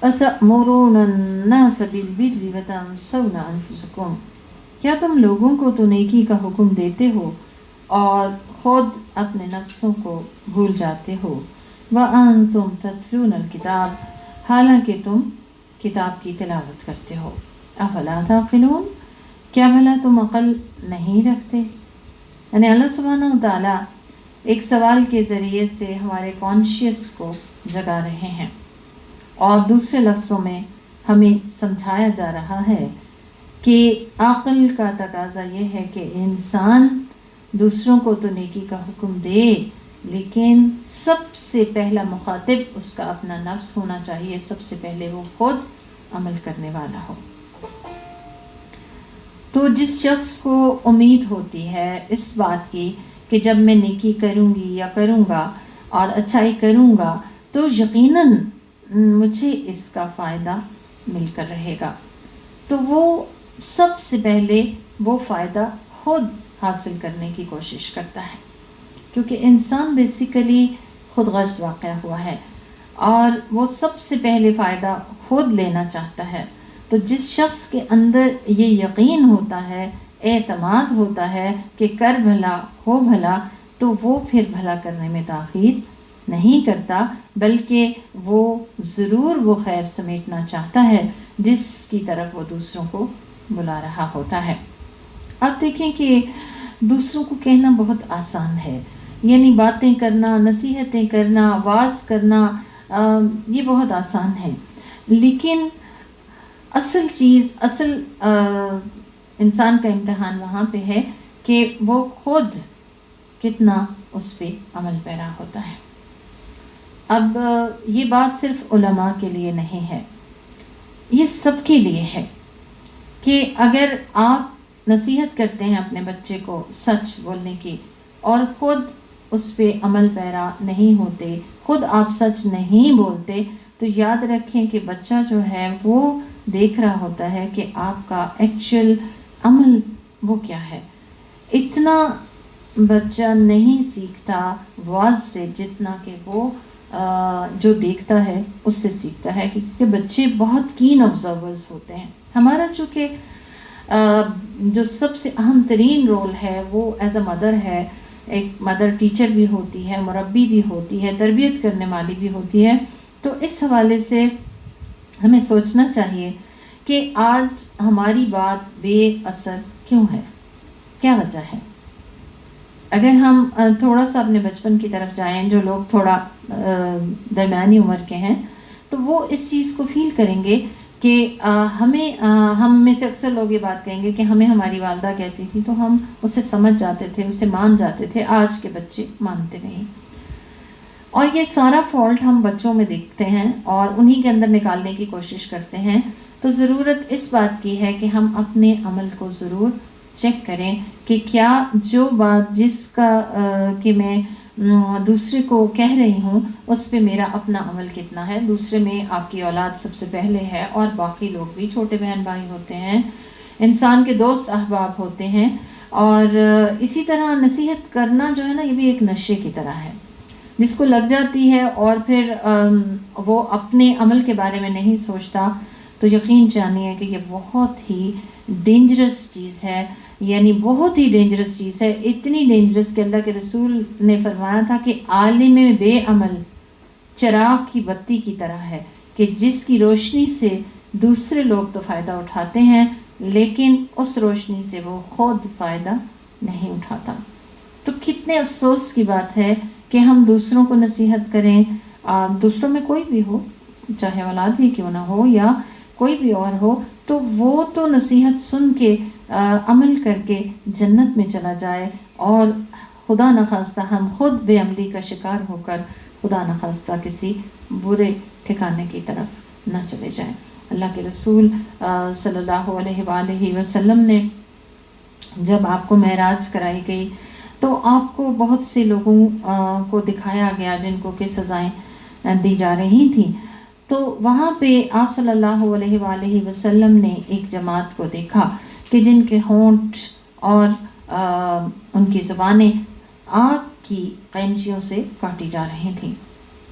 أتأمرون الناس بالبر وتنسون أنفسكم، کیا تم لوگوں کو تو نیکی کا حکم دیتے ہو اور خود اپنے نفسوں کو بھول جاتے ہو؟ وَأَنْتُمْ تَتْلُونَ الْكِتَابَ، حالانکہ تم کتاب کی تلاوت کرتے ہو۔ أَفَلَا تَعْقِلُونَ، کیا بھلا تم عقل نہیں رکھتے؟ یعنی اللہ سبحانہ وتعالیٰ ایک سوال کے ذریعے سے ہمارے کانشیس کو جگا رہے ہیں، اور دوسرے لفظوں میں ہمیں سمجھایا جا رہا ہے کہ عقل کا تقاضا یہ ہے کہ انسان دوسروں کو تو نیکی کا حکم دے، لیکن سب سے پہلا مخاطب اس کا اپنا نفس ہونا چاہیے، سب سے پہلے وہ خود عمل کرنے والا ہو۔ تو جس شخص کو امید ہوتی ہے اس بات کی کہ جب میں نیکی کروں گی یا کروں گا اور اچھائی کروں گا تو یقیناً مجھے اس کا فائدہ مل کر رہے گا، تو وہ سب سے پہلے وہ فائدہ خود حاصل کرنے کی کوشش کرتا ہے، کیونکہ انسان بیسیکلی خود غرض واقع ہوا ہے اور وہ سب سے پہلے فائدہ خود لینا چاہتا ہے۔ تو جس شخص کے اندر یہ یقین ہوتا ہے، اعتماد ہوتا ہے کہ کر بھلا ہو بھلا، تو وہ پھر بھلا کرنے میں تاخیر نہیں کرتا، بلکہ وہ ضرور وہ خیر سمیٹنا چاہتا ہے جس کی طرف وہ دوسروں کو بلا رہا ہوتا ہے۔ اب دیکھیں کہ دوسروں کو کہنا بہت آسان ہے، یعنی باتیں کرنا، نصیحتیں کرنا، واعظ کرنا، یہ بہت آسان ہے، لیکن اصل چیز، اصل انسان کا امتحان وہاں پہ ہے کہ وہ خود کتنا اس پہ عمل پیرا ہوتا ہے۔ اب یہ بات صرف علماء کے لیے نہیں ہے، یہ سب کے لیے ہے کہ اگر آپ نصیحت کرتے ہیں اپنے بچے کو سچ بولنے کی اور خود اس پہ عمل پیرا نہیں ہوتے، خود آپ سچ نہیں بولتے، تو یاد رکھیں کہ بچہ جو ہے وہ دیکھ رہا ہوتا ہے کہ آپ کا ایکچوئل عمل وہ کیا ہے۔ اتنا بچہ نہیں سیکھتا واعظ سے جتنا کہ وہ جو دیکھتا ہے اس سے سیکھتا ہے، کیونکہ بچے بہت کین آبزرورز ہوتے ہیں۔ ہمارا چونکہ جو سب سے اہم ترین رول ہے وہ ایز اے مدر ہے، ایک مدر ٹیچر بھی ہوتی ہے، مربی بھی ہوتی ہے، تربیت کرنے والی بھی ہوتی ہے، تو اس حوالے سے ہمیں سوچنا چاہیے کہ آج ہماری بات بے اثر کیوں ہے، کیا وجہ ہے۔ اگر ہم تھوڑا سا اپنے بچپن کی طرف جائیں، جو لوگ تھوڑا درمیانی عمر کے ہیں تو وہ اس چیز کو فیل کریں گے کہ ہم میں سے اکثر لوگ یہ بات کہیں گے کہ ہمیں ہماری والدہ کہتی تھی تو ہم اسے سمجھ جاتے تھے، اسے مان جاتے تھے، آج کے بچے مانتے نہیں، اور یہ سارا فالٹ ہم بچوں میں دیکھتے ہیں اور انہی کے اندر نکالنے کی کوشش کرتے ہیں۔ تو ضرورت اس بات کی ہے کہ ہم اپنے عمل کو ضرور چیک کریں کہ کیا جو بات جس کا کہ میں دوسرے کو کہہ رہی ہوں اس پہ میرا اپنا عمل کتنا ہے۔ دوسرے میں آپ کی اولاد سب سے پہلے ہے، اور باقی لوگ بھی چھوٹے بہن بھائی ہوتے ہیں، انسان کے دوست احباب ہوتے ہیں، اور اسی طرح نصیحت کرنا جو ہے نا، یہ بھی ایک نشے کی طرح ہے، جس کو لگ جاتی ہے اور پھر وہ اپنے عمل کے بارے میں نہیں سوچتا، تو یقین جانیے کہ یہ بہت ہی ڈینجرس چیز ہے، یعنی بہت ہی ڈینجرس چیز ہے، اتنی ڈینجرس کہ اللہ کے رسول نے فرمایا تھا کہ عالم بے عمل چراغ کی بتی کی طرح ہے، کہ جس کی روشنی سے دوسرے لوگ تو فائدہ اٹھاتے ہیں لیکن اس روشنی سے وہ خود فائدہ نہیں اٹھاتا۔ تو کتنے افسوس کی بات ہے کہ ہم دوسروں کو نصیحت کریں، دوسروں میں کوئی بھی ہو، چاہے اولاد ہی کیوں نہ ہو یا کوئی بھی اور ہو، تو وہ تو نصیحت سن کے عمل کر کے جنت میں چلا جائے، اور خدا نخواستہ ہم خود بے عملی کا شکار ہو کر خدا نخواستہ کسی برے ٹھکانے کی طرف نہ چلے جائیں۔ اللہ کے رسول صلی اللہ علیہ وآلہ وسلم نے جب آپ کو معراج کرائی گئی تو آپ کو بہت سے لوگوں کو دکھایا گیا جن کو کہ سزائیں دی جا رہی تھیں، تو وہاں پہ آپ صلی اللہ علیہ وآلہ وسلم نے ایک جماعت کو دیکھا کہ جن کے ہونٹ اور ان کی زبانیں آگ کی قینچیوں سے کاٹی جا رہی تھیں،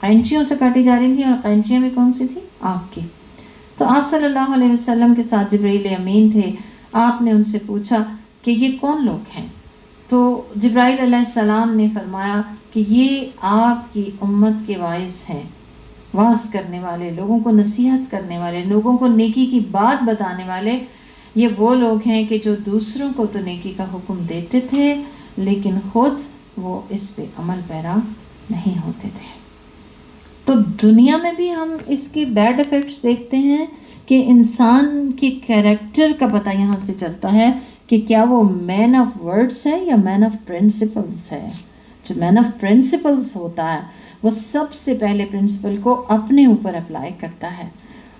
قینچیوں سے کاٹی جا رہی تھی، اور قینچیاں بھی کون سی تھی؟ آگ کی۔ تو آپ صلی اللہ علیہ وسلم کے ساتھ جبرائیل امین تھے، آپ نے ان سے پوچھا کہ یہ کون لوگ ہیں؟ تو جبرائیل علیہ السلام نے فرمایا کہ یہ آپ کی امت کے واعظ ہیں، واعظ کرنے والے، لوگوں کو نصیحت کرنے والے، لوگوں کو نیکی کی بات بتانے والے۔ یہ وہ لوگ ہیں کہ جو دوسروں کو تو نیکی کا حکم دیتے تھے لیکن خود وہ اس پہ عمل پیرا نہیں ہوتے تھے۔ تو دنیا میں بھی ہم اس کے بیڈ ایفیکٹس دیکھتے ہیں کہ انسان کے کیریکٹر کا پتہ یہاں سے چلتا ہے کہ کیا وہ مین آف ورڈز ہے یا مین آف پرنسپلز ہے۔ جو مین آف پرنسپلز ہوتا ہے وہ سب سے پہلے پرنسپل کو اپنے اوپر اپلائی کرتا ہے،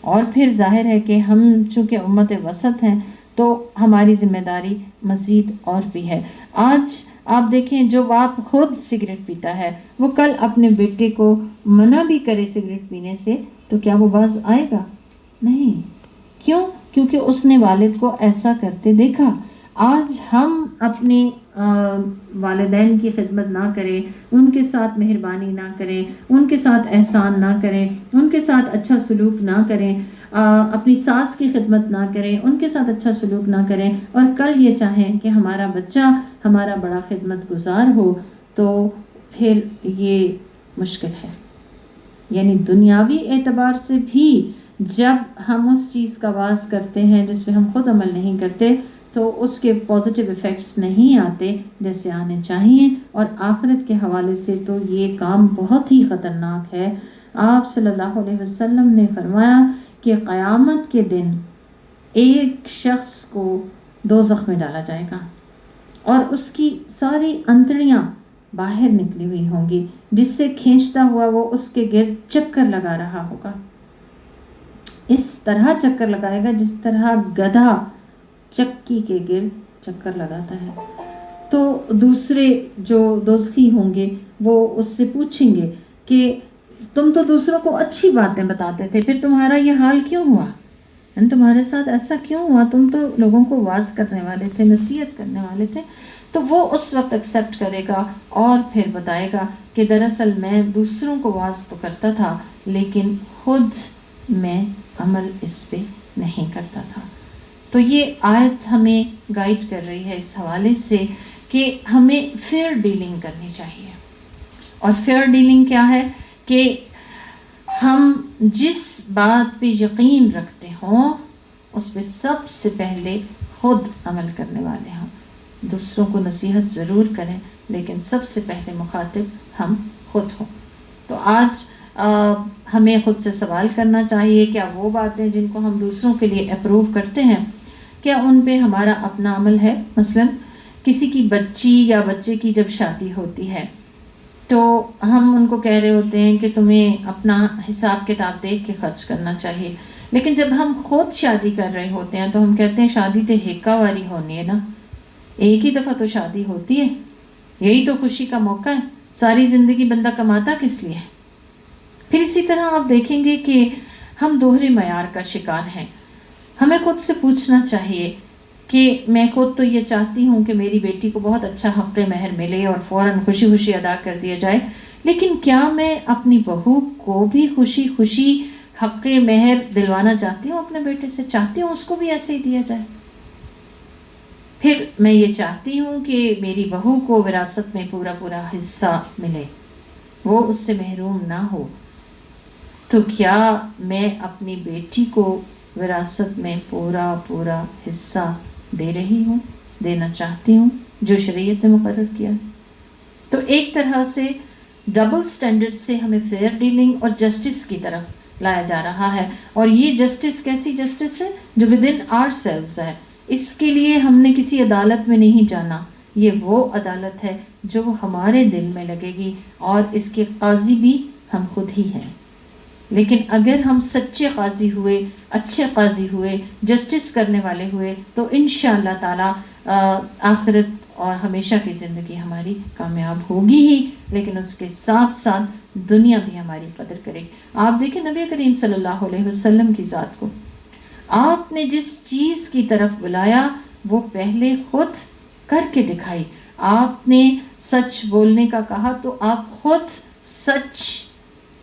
اور پھر ظاہر ہے کہ ہم چونکہ امت وسط ہیں تو ہماری ذمہ داری مزید اور بھی ہے۔ آج آپ دیکھیں جو باپ خود سگریٹ پیتا ہے وہ کل اپنے بیٹے کو منع بھی کرے سگریٹ پینے سے تو کیا وہ باز آئے گا؟ نہیں۔ کیوں؟ کیونکہ اس نے والد کو ایسا کرتے دیکھا۔ آج ہم اپنے والدین کی خدمت نہ کریں، ان کے ساتھ مہربانی نہ کریں، ان کے ساتھ احسان نہ کریں، ان کے ساتھ اچھا سلوک نہ کریں، اپنی ساس کی خدمت نہ کریں، ان کے ساتھ اچھا سلوک نہ کریں، اور کل یہ چاہیں کہ ہمارا بچہ ہمارا بڑا خدمت گزار ہو، تو پھر یہ مشکل ہے۔ یعنی دنیاوی اعتبار سے بھی جب ہم اس چیز کا آغاز کرتے ہیں جس پہ ہم خود عمل نہیں کرتے تو اس کے پازیٹیو ایفیکٹس نہیں آتے جیسے آنے چاہیے، اور آخرت کے حوالے سے تو یہ کام بہت ہی خطرناک ہے۔ آپ صلی اللہ علیہ وسلم نے فرمایا کہ قیامت کے دن ایک شخص کو دوزخ میں ڈالا جائے گا اور اس کی ساری انتڑیاں باہر نکلی ہوئی ہوں گی، جس سے کھینچتا ہوا وہ اس کے گرد چکر لگا رہا ہوگا۔ اس طرح چکر لگائے گا جس طرح گدھا چکی کے گرد چکر لگاتا ہے۔ تو دوسرے جو دوزخی ہوں گے وہ اس سے پوچھیں گے کہ تم تو دوسروں کو اچھی باتیں بتاتے تھے، پھر تمہارا یہ حال کیوں ہوا؟ تمہارے ساتھ ایسا کیوں ہوا؟ تم تو لوگوں کو واعظ کرنے والے تھے، نصیحت کرنے والے تھے۔ تو وہ اس وقت ایکسیپٹ کرے گا اور پھر بتائے گا کہ دراصل میں دوسروں کو واعظ تو کرتا تھا لیکن خود میں عمل اس پہ نہیں کرتا تھا۔ تو یہ آیت ہمیں گائیڈ کر رہی ہے اس حوالے سے کہ ہمیں فیئر ڈیلنگ کرنی چاہیے۔ اور فیئر ڈیلنگ کیا ہے؟ کہ ہم جس بات پہ یقین رکھتے ہوں اس پہ سب سے پہلے خود عمل کرنے والے ہوں۔ دوسروں کو نصیحت ضرور کریں لیکن سب سے پہلے مخاطب ہم خود ہوں۔ تو آج ہمیں خود سے سوال کرنا چاہیے، کیا وہ باتیں جن کو ہم دوسروں کے لیے اپروو کرتے ہیں کیا ان پہ ہمارا اپنا عمل ہے؟ مثلا کسی کی بچی یا بچے کی جب شادی ہوتی ہے تو ہم ان کو کہہ رہے ہوتے ہیں کہ تمہیں اپنا حساب کتاب دیکھ کے خرچ کرنا چاہیے، لیکن جب ہم خود شادی کر رہے ہوتے ہیں تو ہم کہتے ہیں شادی تو ہیکا واری ہونی ہے نا، ایک ہی دفعہ تو شادی ہوتی ہے، یہی تو خوشی کا موقع ہے، ساری زندگی بندہ کماتا کس لیے؟ پھر اسی طرح آپ دیکھیں گے کہ ہم دوہرے معیار کا شکار ہیں۔ ہمیں خود سے پوچھنا چاہیے کہ میں خود تو یہ چاہتی ہوں کہ میری بیٹی کو بہت اچھا حق مہر ملے اور فوراً خوشی خوشی ادا کر دیا جائے، لیکن کیا میں اپنی بہو کو بھی خوشی خوشی حق مہر دلوانا چاہتی ہوں؟ اپنے بیٹے سے چاہتی ہوں اس کو بھی ایسے ہی دیا جائے؟ پھر میں یہ چاہتی ہوں کہ میری بہو کو وراثت میں پورا پورا حصہ ملے، وہ اس سے محروم نہ ہو، تو کیا میں اپنی بیٹی کو وراثت میں پورا پورا حصہ دے رہی ہوں، دینا چاہتی ہوں جو شریعت نے مقرر کیا ہے؟ تو ایک طرح سے ڈبل سٹینڈرڈ سے ہمیں فیئر ڈیلنگ اور جسٹس کی طرف لایا جا رہا ہے، اور یہ جسٹس کیسی جسٹس ہے؟ جو ود ان آر سیلوز ہے۔ اس کے لیے ہم نے کسی عدالت میں نہیں جانا، یہ وہ عدالت ہے جو ہمارے دل میں لگے گی، اور اس کے قاضی بھی ہم خود ہی ہیں۔ لیکن اگر ہم سچے قاضی ہوئے، اچھے قاضی ہوئے، جسٹس کرنے والے ہوئے تو انشاءاللہ تعالی آخرت اور ہمیشہ کی زندگی ہماری کامیاب ہوگی ہی، لیکن اس کے ساتھ ساتھ دنیا بھی ہماری قدر کرے گی۔ آپ دیکھیں نبی کریم صلی اللہ علیہ وسلم کی ذات کو، آپ نے جس چیز کی طرف بلایا وہ پہلے خود کر کے دکھائی۔ آپ نے سچ بولنے کا کہا تو آپ خود سچ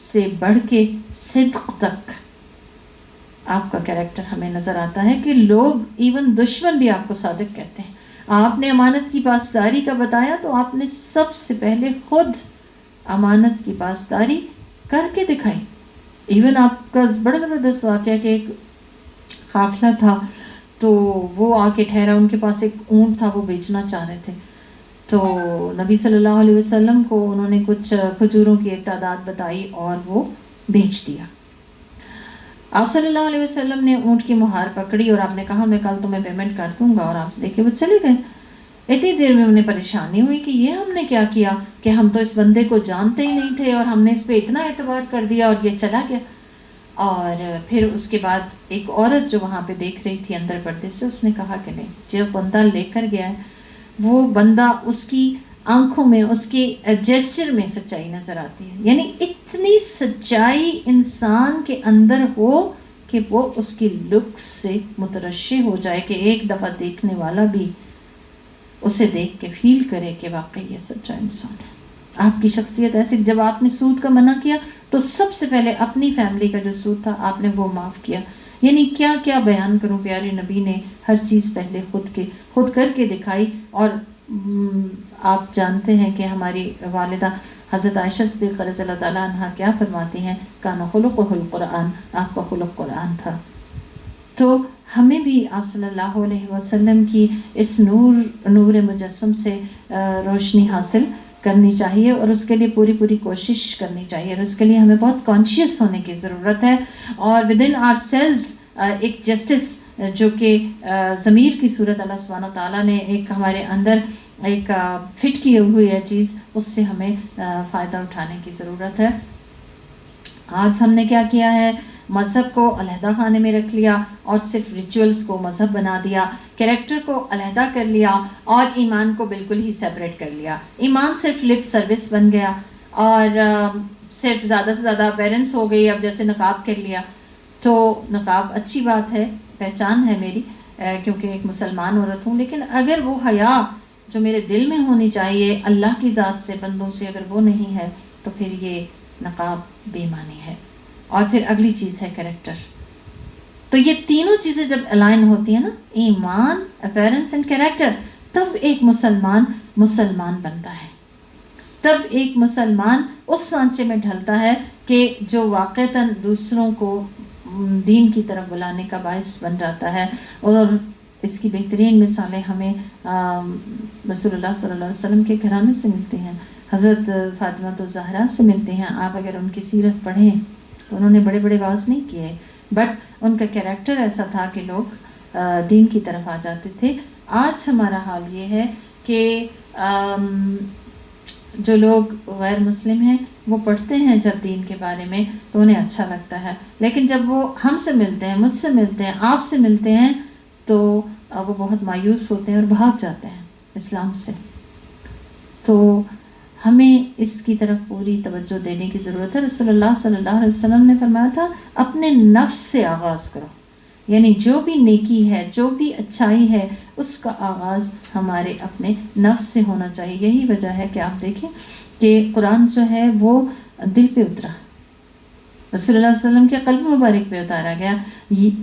سے بڑھ کے صدق تک آپ کا کیریکٹر ہمیں نظر آتا ہے کہ لوگ ایون دشمن بھی آپ کو صادق کہتے ہیں. آپ نے امانت کی پاسداری کا بتایا تو آپ نے سب سے پہلے خود امانت کی پاسداری کر کے دکھائی. ایون آپ کا بڑا زبردست واقعہ کہ ایک قافلہ تھا تو وہ آ کے ٹھہرا، ان کے پاس ایک اونٹ تھا، وہ بیچنا چاہ رہے تھے. تو نبی صلی اللہ علیہ وسلم کو انہوں نے کچھ کھجوروں کی ایک تعداد بتائی اور وہ بیچ دیا. آپ صلی اللہ علیہ وسلم نے اونٹ کی مہار پکڑی اور آپ نے کہا میں کل تمہیں پیمنٹ کر دوں گا، اور آپ لے کے وہ چلے گئے. اتنی دیر میں انہیں پریشانی ہوئی کہ یہ ہم نے کیا کیا کہ ہم تو اس بندے کو جانتے ہی نہیں تھے اور ہم نے اس پہ اتنا اعتبار کر دیا اور یہ چلا گیا. اور پھر اس کے بعد ایک عورت جو وہاں پہ دیکھ رہی تھی اندر پردے سے، اس نے کہا کہ نہیں، جو بندہ لے کر گیا ہے وہ بندہ، اس کی آنکھوں میں، اس کے جیسچر میں سچائی نظر آتی ہے. یعنی اتنی سچائی انسان کے اندر ہو کہ وہ اس کی لکس سے مترشح ہو جائے کہ ایک دفعہ دیکھنے والا بھی اسے دیکھ کے فیل کرے کہ واقعی یہ سچا انسان ہے. آپ کی شخصیت ایسی، جب آپ نے سود کا منع کیا تو سب سے پہلے اپنی فیملی کا جو سود تھا آپ نے وہ معاف کیا. یعنی کیا کیا بیان کروں، پیارے نبی نے ہر چیز پہلے خود کر کے دکھائی. اور آپ جانتے ہیں کہ ہماری والدہ حضرت عائشہ صدیقہ رضی اللہ تعالیٰ عنہ کیا فرماتی ہیں، کان خلقہ القرآن، آپ کا خلق قرآن تھا. تو ہمیں بھی آپ صلی اللہ علیہ وسلم کی اس نور مجسم سے روشنی حاصل کرنی چاہیے اور اس کے لیے پوری کوشش کرنی چاہیے. اور اس کے لیے ہمیں بہت کانشیس ہونے کی ضرورت ہے، اور ود ان آر سیلز ایک جسٹس جو کہ ضمیر کی صورت اللہ سبحانہ تعالیٰ نے ایک ہمارے اندر ایک فٹ کی ہوئی ہے چیز، اس سے ہمیں فائدہ اٹھانے کی ضرورت ہے. آج ہم نے کیا کیا ہے، مذہب کو علیحدہ خانے میں رکھ لیا اور صرف ریچولز کو مذہب بنا دیا، کریکٹر کو علیحدہ کر لیا اور ایمان کو بالکل ہی سیپریٹ کر لیا. ایمان صرف لپ سروس بن گیا اور صرف زیادہ سے زیادہ اپیرنس ہو گئی. اب جیسے نقاب کر لیا تو نقاب اچھی بات ہے، پہچان ہے میری کیونکہ ایک مسلمان عورت ہوں، لیکن اگر وہ حیا جو میرے دل میں ہونی چاہیے اللہ کی ذات سے، بندوں سے، اگر وہ نہیں ہے تو پھر یہ نقاب بے معنی ہے. اور پھر اگلی چیز ہے کریکٹر. تو یہ تینوں چیزیں جب الائن ہوتی ہیں نا، ایمان، اپیرنس اینڈ کریکٹر، تب ایک مسلمان بنتا ہے. تب ایک مسلمان اس سانچے میں ڈھلتا ہے کہ جو واقعتاً دوسروں کو دین کی طرف بلانے کا باعث بن جاتا ہے. اور اس کی بہترین مثالیں ہمیں رسول اللہ صلی اللہ علیہ وسلم کے گھرانے سے ملتی ہیں، حضرت فاطمہ الزہرا سے ملتے ہیں. آپ اگر ان کی سیرت پڑھیں تو انہوں نے بڑے بڑے واز نہیں کیے، بٹ ان کا کیریکٹر ایسا تھا کہ لوگ دین کی طرف آ جاتے تھے. آج ہمارا حال یہ ہے کہ جو لوگ غیر مسلم ہیں وہ پڑھتے ہیں جب دین کے بارے میں تو انہیں اچھا لگتا ہے، لیکن جب وہ ہم سے ملتے ہیں، مجھ سے ملتے ہیں، آپ سے ملتے ہیں تو وہ بہت مایوس ہوتے ہیں اور بھاگ جاتے ہیں اسلام سے. تو ہمیں اس کی طرف پوری توجہ دینے کی ضرورت ہے. رسول اللہ صلی اللہ علیہ وسلم نے فرمایا تھا اپنے نفس سے آغاز کرو. یعنی جو بھی نیکی ہے، جو بھی اچھائی ہے، اس کا آغاز ہمارے اپنے نفس سے ہونا چاہیے. یہی وجہ ہے کہ آپ دیکھیں کہ قرآن جو ہے وہ دل پہ اترا، رسول اللہ علیہ وسلم کے قلب مبارک پہ اتارا گیا،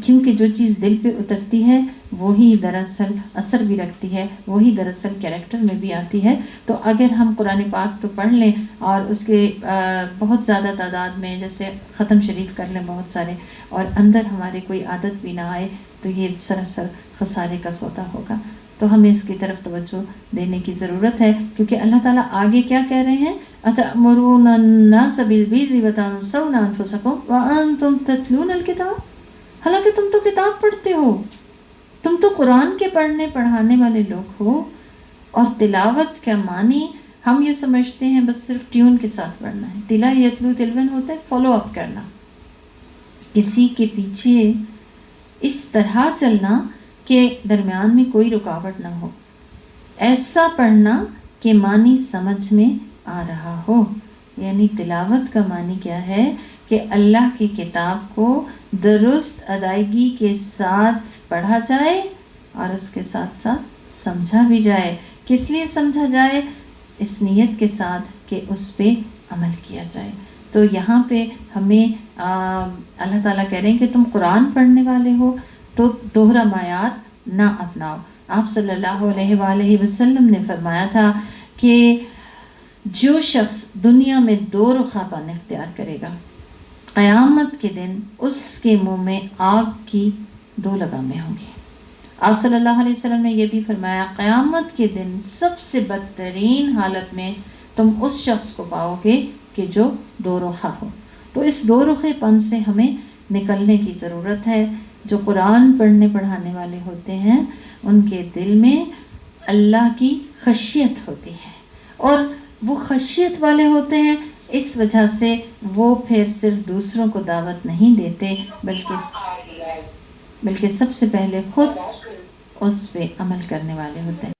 کیونکہ جو چیز دل پہ اترتی ہے وہی دراصل اثر بھی رکھتی ہے، وہی دراصل کیریکٹر میں بھی آتی ہے. تو اگر ہم قرآن پاک تو پڑھ لیں اور اس کے بہت زیادہ تعداد میں جیسے ختم شریف کر لیں بہت سارے، اور اندر ہمارے کوئی عادت بھی نہ آئے تو یہ سراسر خسارے کا سودا ہوگا. تو ہمیں اس کی طرف توجہ دینے کی ضرورت ہے، کیونکہ اللہ تعالیٰ آگے کیا کہہ رہے ہیں، أَتَأْمُرُونَ النَّاسَ بِالْبِرِّ وَتَنْسَوْنَ أَنفُسَكُمْ وَأَنْتُمْ تَتْلُونَ الْكِتَابَ. حالانکہ تم تو کتاب پڑھتے ہو، تم تو قرآن کے پڑھنے پڑھانے والے لوگ ہو. اور تلاوت کا معنی ہم یہ سمجھتے ہیں بس صرف ٹیون کے ساتھ پڑھنا ہے. تلا یتلو تلون ہوتا ہے فالو اپ کرنا، کسی کے پیچھے اس طرح چلنا کہ درمیان میں کوئی رکاوٹ نہ ہو، ایسا پڑھنا کہ معنی سمجھ میں آ رہا ہو. یعنی تلاوت کا معنی کیا ہے کہ اللہ کی کتاب کو درست ادائیگی کے ساتھ پڑھا جائے اور اس کے ساتھ ساتھ سمجھا بھی جائے. کس لیے سمجھا جائے؟ اس نیت کے ساتھ کہ اس پہ عمل کیا جائے. تو یہاں پہ ہمیں اللہ تعالیٰ کہہ رہے ہیں کہ تم قرآن پڑھنے والے ہو تو دوہرا معیار نہ اپناؤ. آپ صلی اللہ علیہ وآلہ وسلم نے فرمایا تھا کہ جو شخص دنیا میں دو رخاپن اختیار کرے گا، قیامت کے دن اس کے منہ میں آگ کی دو لگامیں ہوں گی. آپ صلی اللہ علیہ وسلم نے یہ بھی فرمایا قیامت کے دن سب سے بدترین حالت میں تم اس شخص کو پاؤ گے کہ جو دو رخا ہو. تو اس دو رخے پن سے ہمیں نکلنے کی ضرورت ہے. جو قرآن پڑھنے پڑھانے والے ہوتے ہیں ان کے دل میں اللہ کی خشیت ہوتی ہے، اور وہ خشیت والے ہوتے ہیں، اس وجہ سے وہ پھر صرف دوسروں کو دعوت نہیں دیتے بلکہ سب سے پہلے خود اس پہ عمل کرنے والے ہوتے ہیں.